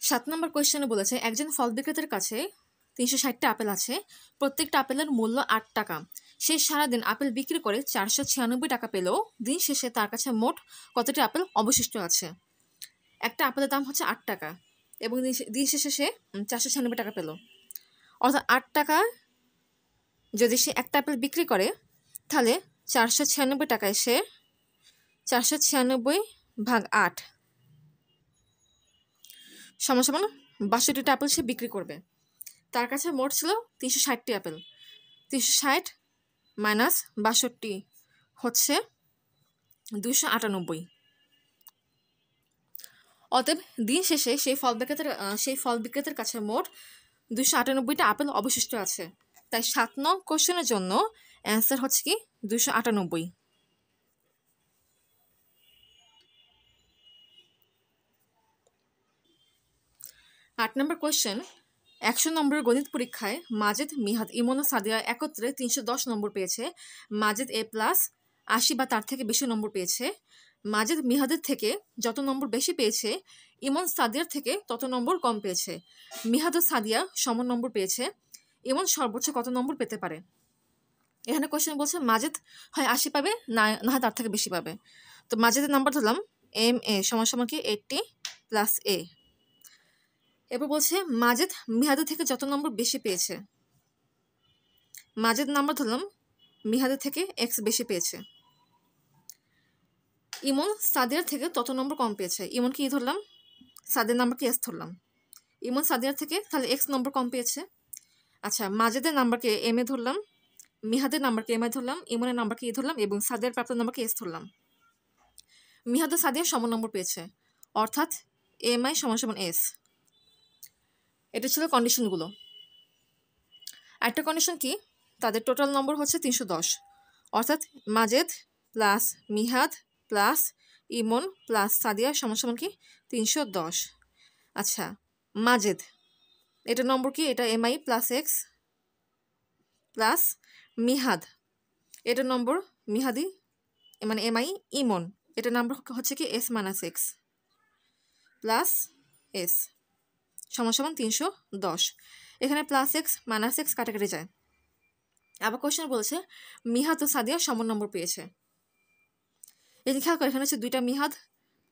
7 নম্বর কোয়েশ্চেনে বলেছে একজন ফল বিক্রেতার কাছে 360টা আপেল আছে, প্রত্যেকটা আপেলের মূল্য 8 টাকা। সে সারাদিন আপেল বিক্রি করে 496 টাকা পেলেও দিন শেষে তার কাছে মোট কতটি আপেল অবশিষ্ট আছে? একটা আপেলের দাম হচ্ছে 8 টাকা এবং দিন শেষে সে 496 টাকা পেল। অর্থাৎ 8 টাকা যদি সে একটা আপেল বিক্রি করে তাহলে 496 টাকায় সে 496 ভাগ 8 সমান সমান 62টা আপেল সে বিক্রি করবে। তার কাছে মোট ছিল 360টি আপেল। 360 মাইনাস 62 হচ্ছে 298। অতএব দিন শেষে সেই ফল বিক্রেতার কাছে মোট 298টা আপেল অবশিষ্ট আছে। তাই 7 নং কোশ্চেনের জন্য অ্যান্সার হচ্ছে কি 298। 8 নম্বর কোয়েশ্চেন, 100 নম্বরের গণিত পরীক্ষায় মাজেদ, মিহাদ, ইমন ও সাদিয়া একত্রে 310 নম্বর পেয়েছে। মাজেদ A+ 80 বা তার থেকে বেশি নম্বর পেয়েছে। মাজেদ মিহাদের থেকে যত নম্বর বেশি পেয়েছে, ইমন সাদিয়ার থেকে তত নম্বর কম পেয়েছে। মিহাদ ও সাদিয়া সমান নম্বর পেয়েছে, ইমন সর্বোচ্চ কত নম্বর পেতে পারে? এখানে কোয়েশ্চেন বলছে মাজেদ হয় 80 পাবে, না হয় তার থেকে বেশি পাবে। তো মাজেদের নাম্বার ধরলাম MA সমান সমান কি 80 + A। এরপর বলছে মাজেদ মিহাদের থেকে যত নম্বর বেশি পেয়েছে। মাজেদ নাম্বার ধরলাম মিহাদের থেকে X বেশি পেয়েছে। ইমন সাদিয়ার থেকে তত নম্বর কম পেয়েছে। ইমন কি ধরলাম, সাদিয়ার নাম্বারকে S ধরলাম। ইমন সাদিয়ার থেকে তাহলে X নম্বর কম পেয়েছে। আচ্ছা, মাজেদের নাম্বারকে MA ধরলাম, মিহাদের নাম্বারকে MI ধরলাম, ইমনের নাম্বারকে E ধরলাম এবং সাদিয়ার প্রাপ্ত নাম্বারকে S ধরলাম। মিহাদ ও সাদিয়া সমান নম্বর পেয়েছে, অর্থাৎ MI সমান সমান S। এটা ছিল কন্ডিশনগুলো। একটা কন্ডিশন কি, তাদের টোটাল নম্বর হচ্ছে 310, অর্থাৎ মাজেদ প্লাস মিহাদ প্লাস ইমন প্লাস সাদিয়া সমান সমান কি 310। আচ্ছা, মাজেদ এটা নম্বর কি, এটা MI + X প্লাস মিহাদ এটা নম্বর মিহাদি মানে MI ইমন এটা নম্বর হচ্ছে কি S - X প্লাস S সমান সমান 310। এখানে +X - X কাটাকাটি যায়। আবার কোশ্চেন বলেছে মিহাদ ও সাদিয়া সমান নম্বর পেয়েছে। এই যে খেয়াল করো, এখানে হচ্ছে দুইটা মিহাদ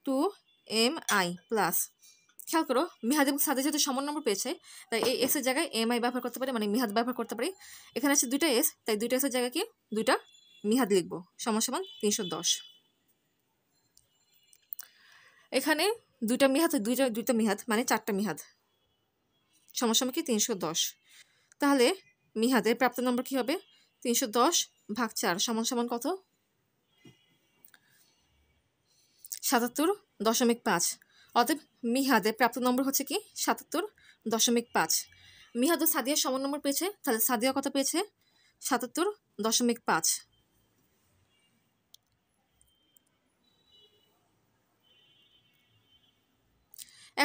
2MI প্লাস, খেয়াল করো মিহাদ এবং সাদিয়া যেহেতু সমান নম্বর পেয়েছে তাই এই S এর জায়গায় MI ব্যবহার করতে পারি, মানে মিহাদ ব্যবহার করতে পারি। এখানে আছে দুইটা S, তাই দুইটা S এর জায়গায় কি দুইটা মিহাদ লিখবো, সমান সমান 310। এখানে দুইটা মিহাদ মানে 4টা মিহাদ সমান সমান কি 310। তাহলে মিহাদের প্রাপ্ত নম্বর কি হবে, 310 ভাগ 4 সমান সমান কত, 77.5। অতএব মিহাদের প্রাপ্ত নম্বর হচ্ছে কি 77.5। মিহাদ ও সাদিয়া সমান নম্বর পেয়েছে, তাহলে সাদিয়া কত পেয়েছে, 77.5।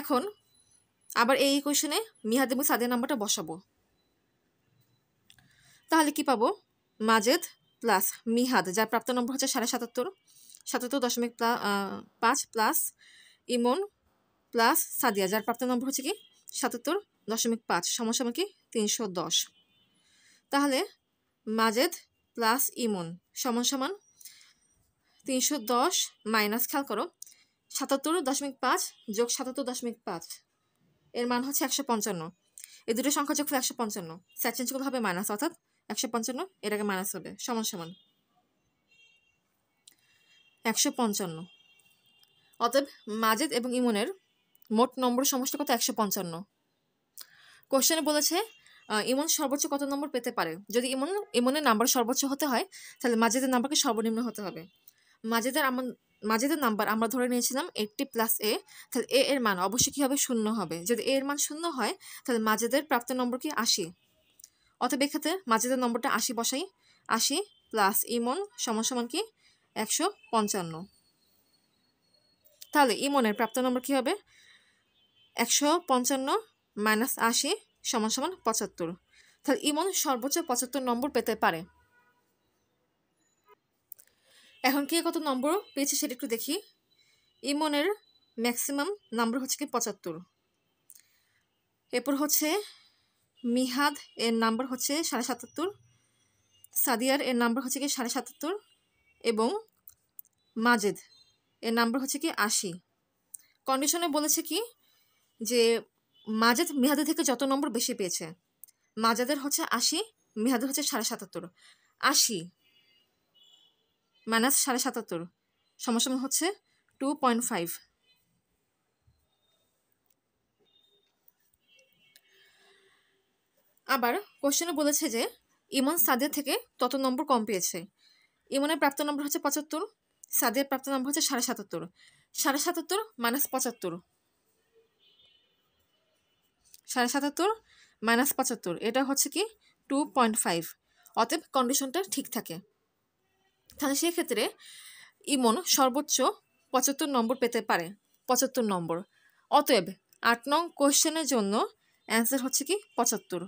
এখন আবার এই কোশ্চেনে মিহাদ এবং সাদিয়ার নাম্বারটা বসাবো। তাহলে কি পাবো, মাজেদ প্লাস মিহাদ যার প্রাপ্ত নম্বর হচ্ছে 77.5 প্লাস ইমন প্লাস সাদিয়া যার প্রাপ্ত নম্বর হচ্ছে কি 77.5 সমান সমান কি 310। তাহলে মাজেদ প্লাস ইমন সমান সমান 310 মাইনাস, খেয়াল করো 77.5 যোগ 77.5 এর মান হচ্ছে 155। এই দুটো সংখ্যা যোগ 155, সেট চেঞ্জ করলে হবে মাইনাস, অর্থাৎ 155 এর আগে মাইনাস হবে, সমান সমান 155। অতএব মাজেদ এবং ইমনের মোট নম্বর সমষ্টি কত, 155। কোশ্চেনে বলেছে ইমন সর্বোচ্চ কত নম্বর পেতে পারে। যদি ইমনের নাম্বার সর্বোচ্চ হতে হয় তাহলে মাজেদের নাম্বারকে সর্বনিম্ন হতে হবে। মাজেদের নাম্বার আমরা ধরে নিয়েছিলাম 80 + A, তাহলে A এর মান অবশ্যই কি হবে, 0 হবে। যদি A এর মান 0 হয় তাহলে মাজেদের প্রাপ্ত নম্বর কি 80। অতএব এক্ষেত্রে মাজেদের নম্বরটা 80 বসাই, 80 প্লাস ইমন সমান সমান কি 155। তাহলে ইমনের প্রাপ্ত নম্বর কি হবে, 155 মাইনাস 80 সমান সমান 75। তাহলে ইমন সর্বোচ্চ 75 নম্বর পেতে পারে। এখন কে কত নম্বর পেয়েছে সেটা একটু দেখি। ইমনের ম্যাক্সিমাম নাম্বার হচ্ছে কি 75, এরপর হচ্ছে মিহাদ এর নাম্বার হচ্ছে 77.5, সাদিয়ার এর নাম্বার হচ্ছে কি 77.5 এবং মাজেদ এর নাম্বার হচ্ছে কি 80। কন্ডিশনে বলেছে কি যে মাজেদ মিহাদের থেকে যত নম্বর বেশি পেয়েছে, মাজেদের হচ্ছে 80, মিহাদের হচ্ছে 77.5। 80 মাইনাস 77.5 সমান হচ্ছে 2.5। আবার কোশ্চেনে বলেছে যে ইমন সাদিয়া থেকে তত নম্বর কম পেয়েছে। ইমনের প্রাপ্ত নম্বর হচ্ছে 75, সাদিয়ার প্রাপ্ত নম্বর হচ্ছে 77.5। 77.5 মাইনাস 75, 77.5 মাইনাস 75 এটা হচ্ছে কি 2.5। অতএব কন্ডিশনটা ঠিক থাকে। তাহলে সেক্ষেত্রে ইমন সর্বোচ্চ 75 নম্বর পেতে পারে, 75 নম্বর। অতএব 8 নং কোশ্চেনের জন্য অ্যান্সার হচ্ছে কি 75।